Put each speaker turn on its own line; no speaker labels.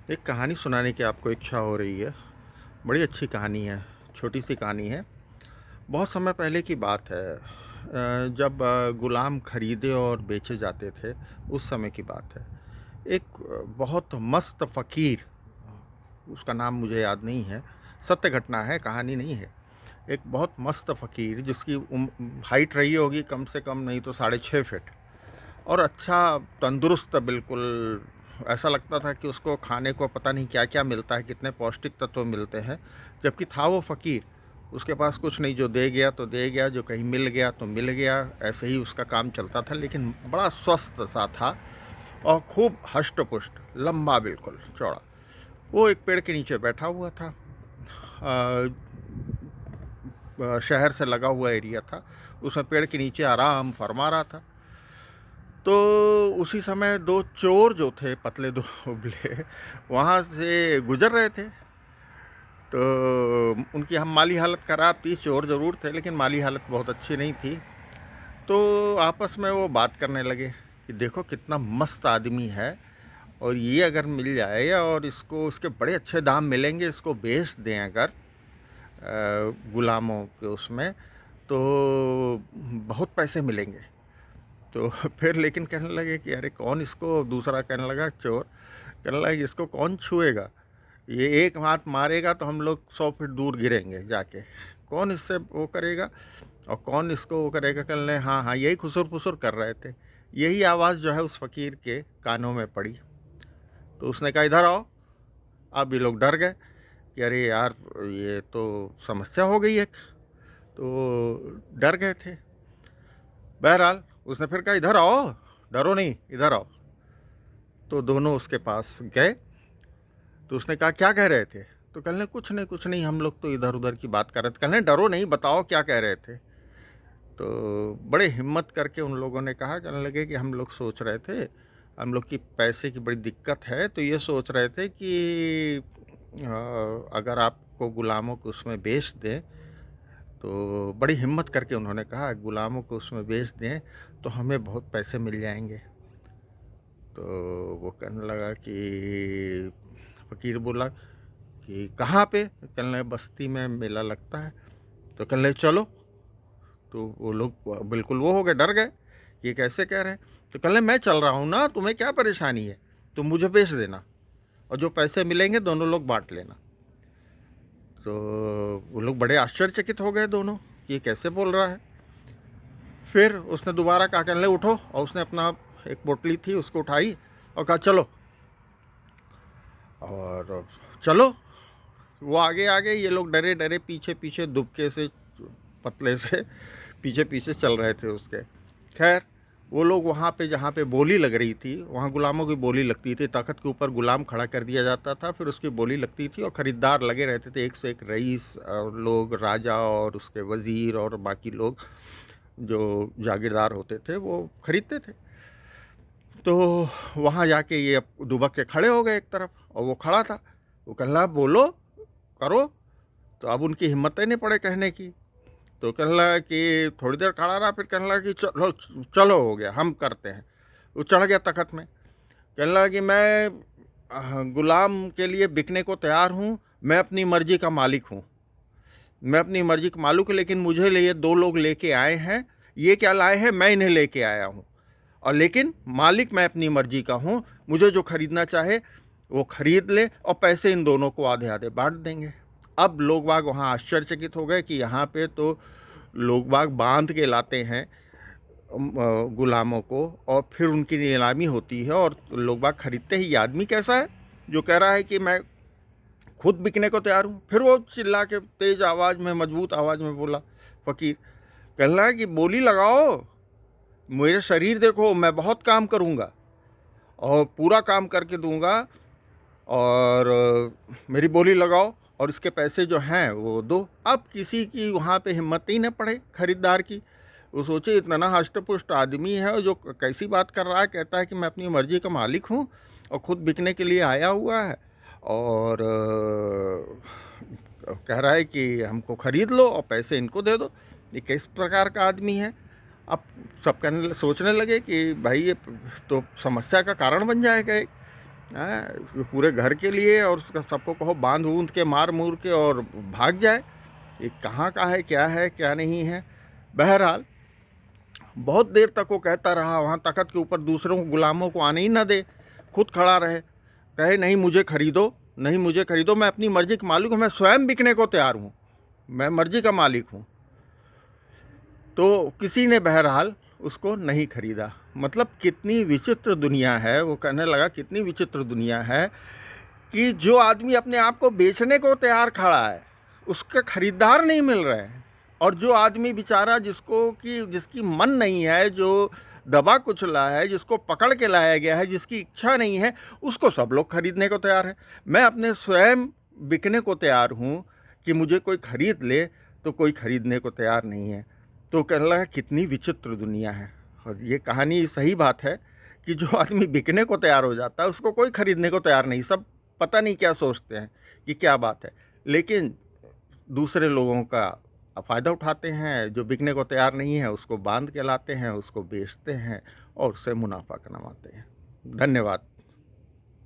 एक कहानी सुनाने की आपको इच्छा हो रही है। बड़ी अच्छी कहानी है, छोटी सी कहानी है। बहुत समय पहले की बात है, जब गुलाम खरीदे और बेचे जाते थे, उस समय की बात है। एक बहुत मस्त फ़कीर, उसका नाम मुझे याद नहीं है, सत्य घटना है, कहानी नहीं है। एक बहुत मस्त फ़कीर जिसकी हाइट रही होगी कम से कम नहीं तो 6.5 फीट, और अच्छा तंदुरुस्त बिल्कुल। ऐसा लगता था कि उसको खाने को पता नहीं क्या क्या मिलता है, कितने पौष्टिक तत्व मिलते हैं। जबकि था वो फ़कीर, उसके पास कुछ नहीं, जो दे गया तो दे गया, जो कहीं मिल गया तो मिल गया, ऐसे ही उसका काम चलता था। लेकिन बड़ा स्वस्थ सा था और खूब हष्ट पुष्ट, लंबा, बिल्कुल चौड़ा। वो एक पेड़ के नीचे बैठा हुआ था। शहर से लगा हुआ एरिया था, उसमें पेड़ के नीचे आराम फरमा रहा था। तो उसी समय दो चोर जो थे, पतले दुबले, वहाँ से गुजर रहे थे। तो उनकी हम माली हालत ख़राब थी, चोर ज़रूर थे लेकिन माली हालत बहुत अच्छी नहीं थी। तो आपस में वो बात करने लगे कि देखो कितना मस्त आदमी है, और ये अगर मिल जाए और इसको, इसके बड़े अच्छे दाम मिलेंगे, इसको बेच दें अगर गुलामों के उसमें, तो बहुत पैसे मिलेंगे। तो फिर लेकिन कहने लगे कि अरे कौन इसको, दूसरा कहने लगा, चोर कहने लगा कि इसको कौन छुएगा, ये एक हाथ मारेगा तो हम लोग 100 फीट दूर गिरेंगे जाके, कौन इससे वो करेगा और कौन इसको वो करेगा। कहने लगे हाँ हाँ, यही खुसुर फुसुर कर रहे थे। यही आवाज़ जो है उस फ़कीर के कानों में पड़ी। तो उसने कहा इधर आओ। अब ये लोग डर गए कि अरे यार, ये तो समस्या हो गई एक। तो डर गए थे। बहरहाल उसने फिर कहा इधर आओ, डरो नहीं, इधर आओ। तो दोनों उसके पास गए। तो उसने कहा क्या कह रहे थे। तो कहने लगे कुछ नहीं कुछ नहीं, हम लोग तो इधर उधर की बात कर रहे थे। कहने लगे डरो नहीं, बताओ क्या कह रहे थे। तो बड़े हिम्मत करके उन लोगों ने कहा, कहने लगे कि हम लोग सोच रहे थे, हम लोग की पैसे की बड़ी दिक्कत है, तो ये सोच रहे थे कि अगर आपको गुलामों को उसमें बेच दें, तो बड़ी हिम्मत करके उन्होंने कहा गुलामों को उसमें बेच दें तो हमें बहुत पैसे मिल जाएंगे। तो वो कहने लगा कि, फ़कीर बोला कि कहाँ पे। कहने लगे बस्ती में मेला लगता है। तो कहने लगे चलो। तो वो लोग बिल्कुल वो हो गए, डर गए, ये कैसे कह रहे हैं। तो कहने लगे मैं चल रहा हूँ ना, तुम्हें क्या परेशानी है, तुम मुझे बेच देना और जो पैसे मिलेंगे दोनों लोग बांट लेना। तो वो लोग बड़े आश्चर्यचकित हो गए दोनों, ये कैसे बोल रहा है। फिर उसने दोबारा कहा, कहने लगे उठो, और उसने अपना एक पोटली थी उसको उठाई और कहा चलो। और चलो, वो आगे आगे, ये लोग डरे डरे पीछे पीछे दुबके से, पतले से पीछे पीछे चल रहे थे उसके। खैर वो लोग वहाँ पे, जहाँ पे बोली लग रही थी, वहाँ गुलामों की बोली लगती थी। तख्त के ऊपर गुलाम खड़ा कर दिया जाता था, फिर उसकी बोली लगती थी और ख़रीदार लगे रहते थे, एक से एक रईस और लोग, राजा और उसके वज़ीर और बाकी लोग जो जागीरदार होते थे वो ख़रीदते थे। तो वहाँ जाके ये दुबक के खड़े हो गए एक तरफ, और वो खड़ा था। वो कहने लगा बोलो, करो। तो अब उनकी हिम्मत ही नहीं पड़े कहने की। तो कहने लगा कि थोड़ी देर खड़ा रहा, फिर कहने लगा कि चलो चलो, हो गया, हम करते हैं। वो चढ़ गया तख्त में। कहने लगा कि मैं गुलाम के लिए बिकने को तैयार हूँ, मैं अपनी मर्जी का मालिक हूँ, मैं अपनी मर्जी का मालिक हूँ, लेकिन मुझे लिए दो लोग लेके आए हैं। ये क्या लाए हैं, मैं इन्हें लेके आया हूँ, और लेकिन मालिक मैं अपनी मर्जी का हूँ। मुझे जो खरीदना चाहे वो खरीद ले, और पैसे इन दोनों को आधे आधे बांट देंगे। अब लोग बाग वहाँ आश्चर्यचकित हो गए कि यहाँ पे तो लोग बाग बांध के लाते हैं गुलामों को, और फिर उनकी नीलामी होती है और लोग बाग खरीदते हैं। ये आदमी कैसा है जो कह रहा है कि मैं खुद बिकने को तैयार हूँ। फिर वो चिल्ला के तेज आवाज़ में, मजबूत आवाज़ में बोला फ़कीर, कहने लगा कि बोली लगाओ, मेरे शरीर देखो, मैं बहुत काम करूँगा और पूरा काम करके दूंगा, और मेरी बोली लगाओ और इसके पैसे जो हैं वो दो। अब किसी की वहाँ पे हिम्मत ही न पड़े खरीदार की। वो सोचे इतना हष्ट पुष्ट आदमी है जो कैसी बात कर रहा है, कहता है कि मैं अपनी मर्जी का मालिक हूँ और ख़ुद बिकने के लिए आया हुआ है, और कह रहा है कि हमको ख़रीद लो और पैसे इनको दे दो। ये किस प्रकार का आदमी है। अब सब सोचने लगे कि भाई ये तो समस्या का कारण बन जाएगा। हैं, पूरे घर के लिए, और उसका सबको कहो बांध बूंद के मार मूर के और भाग जाए। ये कहाँ का है क्या नहीं है। बहरहाल बहुत देर तक वो कहता रहा, वहाँ तख्त के ऊपर दूसरों को, गुलामों को आने ही ना दे, खुद खड़ा रहे, कहे नहीं मुझे खरीदो, नहीं मुझे खरीदो, मैं अपनी मर्जी का मालिक हूँ, मैं स्वयं बिकने को तैयार हूँ, मैं मर्जी का मालिक हूँ। तो किसी ने बहरहाल उसको नहीं खरीदा। मतलब कितनी विचित्र दुनिया है। वो कहने लगा कितनी विचित्र दुनिया है कि जो आदमी अपने आप को बेचने को तैयार खड़ा है, उसके खरीदार नहीं मिल रहे हैं, और जो आदमी बेचारा जिसकी मन नहीं है, जो दबा कुचला है, जिसको पकड़ के लाया गया है, जिसकी इच्छा नहीं है, उसको सब लोग खरीदने को तैयार है। मैं अपने स्वयं बिकने को तैयार हूँ कि मुझे कोई खरीद ले, तो कोई खरीदने को तैयार नहीं है। तो कहने लगा कितनी विचित्र दुनिया है। और ये कहानी सही बात है कि जो आदमी बिकने को तैयार हो जाता है, उसको कोई खरीदने को तैयार नहीं। सब पता नहीं क्या सोचते हैं कि क्या बात है, लेकिन दूसरे लोगों का फ़ायदा उठाते हैं। जो बिकने को तैयार नहीं है उसको बांध के लाते हैं, उसको बेचते हैं और उससे मुनाफा कमाते हैं। धन्यवाद।